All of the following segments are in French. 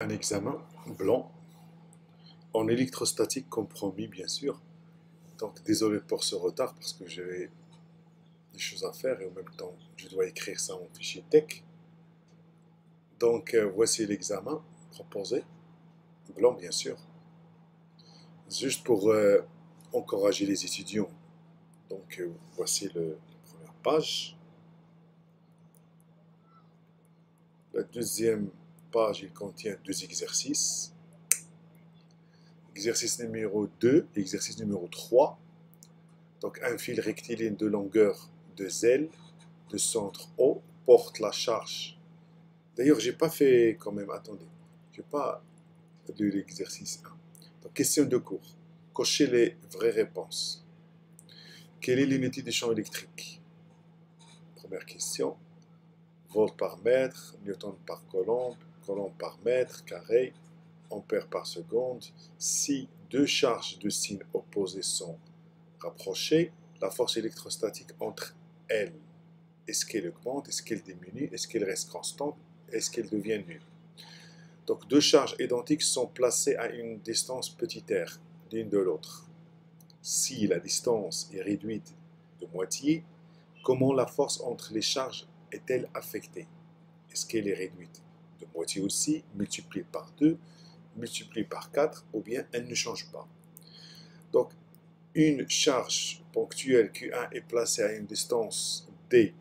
Un examen blanc en électrostatique compromis, bien sûr. Donc, désolé pour ce retard parce que j'avais des choses à faire et en même temps, je dois écrire ça en fichier tech. Donc, voici l'examen proposé. Blanc, bien sûr. Juste pour encourager les étudiants. Donc, voici la première page. La deuxième page, il contient deux exercices. Exercice numéro 2, exercice numéro 3. Donc, un fil rectiligne de longueur de Z, de centre O, porte la charge. D'ailleurs, j'ai pas fait quand même, attendez, j'ai pas lu l'exercice 1. Donc, question de cours. Cochez les vraies réponses. Quelle est l'unité du champ électrique? Première question. Volt par mètre, newton par coulomb, coulomb par mètre carré, ampère par seconde. Si deux charges de signes opposés sont rapprochées, la force électrostatique entre elles, est-ce qu'elle augmente, est-ce qu'elle diminue, est-ce qu'elle reste constante, est-ce qu'elle devient nulle? Donc deux charges identiques sont placées à une distance petit r l'une de l'autre. Si la distance est réduite de moitié, comment la force entre les charges est-elle affectée? Est-ce qu'elle est réduite de moitié aussi, multipliée par 2, multipliée par 4, ou bien elle ne change pas? Donc, une charge ponctuelle Q1 est placée à une distance D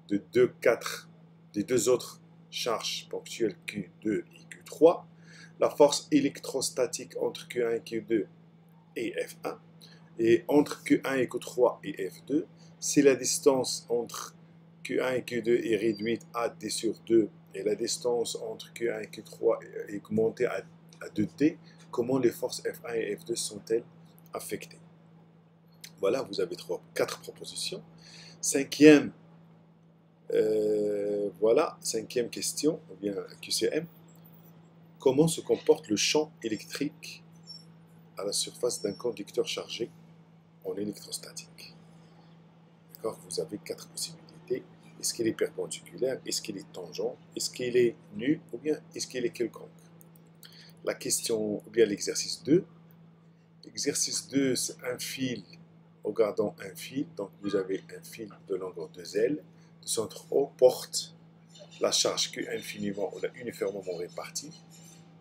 de 2, 4 des deux autres charges ponctuelles Q2 et Q3. La force électrostatique entre Q1 et Q2 est F1. Et entre Q1 et Q3 et F2, si la distance entre Q1 et Q2 est réduite à D sur 2 et la distance entre Q1 et Q3 est augmentée à 2D, comment les forces F1 et F2 sont-elles affectées? Voilà, vous avez 4 propositions. Cinquième, voilà, cinquième question, ou bien QCM. Comment se comporte le champ électrique à la surface d'un conducteur chargé en électrostatique? D'accord, vous avez 4 possibilités. Est-ce qu'il est perpendiculaire? Est-ce qu'il est tangent? Est-ce qu'il est nul? Ou bien est-ce qu'il est quelconque? La question, ou bien l'exercice 2. L'exercice 2, c'est un fil. Regardons un fil. Donc, vous avez un fil de longueur de L. Le centre O porte la charge Q infiniment ou uniformément répartie.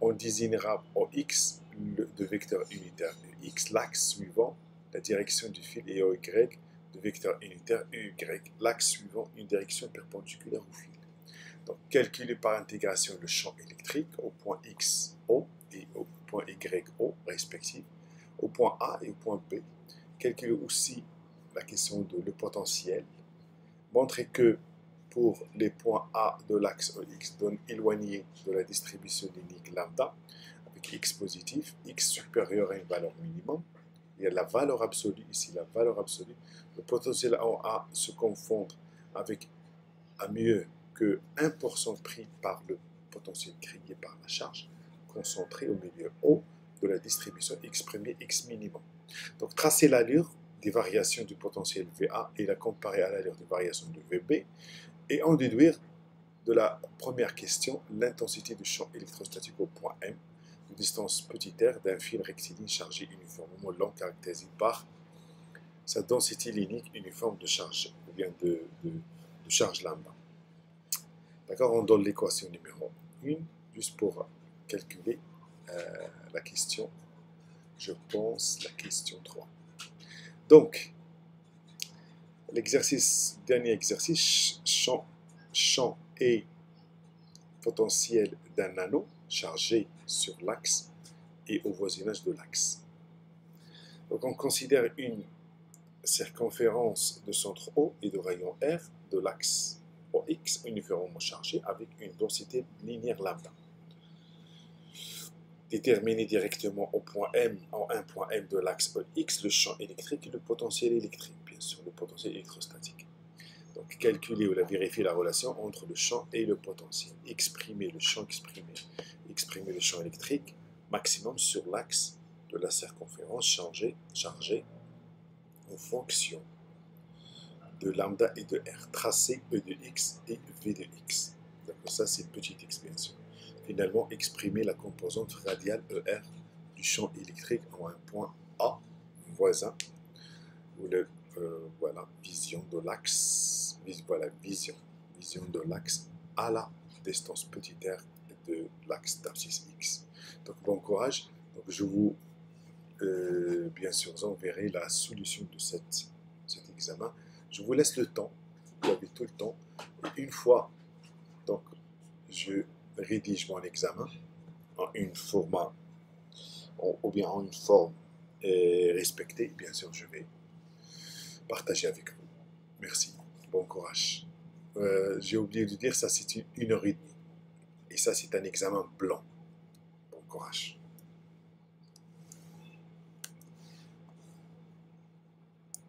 On désignera au X de vecteur unitaire de X, l'axe suivant, la direction du fil, et au Y de vecteur unitaire UY, l'axe suivant une direction perpendiculaire au fil. Donc, calculer par intégration le champ électrique au point X, O et au point Y, O respectif, au point A et au point B. Calculer aussi la question de le potentiel. Montrer que pour les points A de l'axe X donne éloigné de la distribution linéaire lambda, avec X positif, X supérieur à une valeur minimum. Il y a la valeur absolue, ici la valeur absolue. Le potentiel en A se confond avec à mieux que 1% pris par le potentiel créé par la charge concentrée au milieu O de la distribution exprimée X minimum. Donc tracer l'allure des variations du potentiel VA et la comparer à l'allure des variations de VB et en déduire de la première question l'intensité du champ électrostatique au point M de distance petit r d'un fil rectiligne chargé uniformément long caractérisé par sa densité linéaire uniforme de charge, ou bien de charge lambda. D'accord, on donne l'équation numéro 1, juste pour calculer la question, je pense, la question 3. Donc, l'exercice, dernier exercice, champ et potentiel d'un anneau chargé sur l'axe et au voisinage de l'axe. Donc, on considère une circonférence de centre O et de rayon R de l'axe OX uniformément chargé avec une densité linéaire lambda. Déterminer directement au point M, en un point M de l'axe X, le champ électrique et le potentiel électrique, bien sûr, le potentiel électrostatique. Donc, calculer ou vérifier la relation entre le champ et le potentiel. Exprimer le champ exprimer le champ électrique maximum sur l'axe de la circonférence chargée en fonction de lambda et de R. Tracer E de X et V de X. Donc, ça, c'est petit x, bien sûr. finalement exprimer la composante radiale ER du champ électrique en un point A voisin, où voilà, vision de l'axe, voilà, vision de l'axe à la distance petit r de l'axe d'abscisse X. Donc bon courage. Donc je vous, bien sûr, enverrai la solution de cet examen. Je vous laisse le temps, vous avez tout le temps. Et une fois, donc, je rédige mon examen en une format, ou bien en une forme respectée, bien sûr, je vais partager avec vous. Merci, bon courage. J'ai oublié de dire, ça c'est 1 heure et demie. Et ça c'est un examen blanc. Bon courage.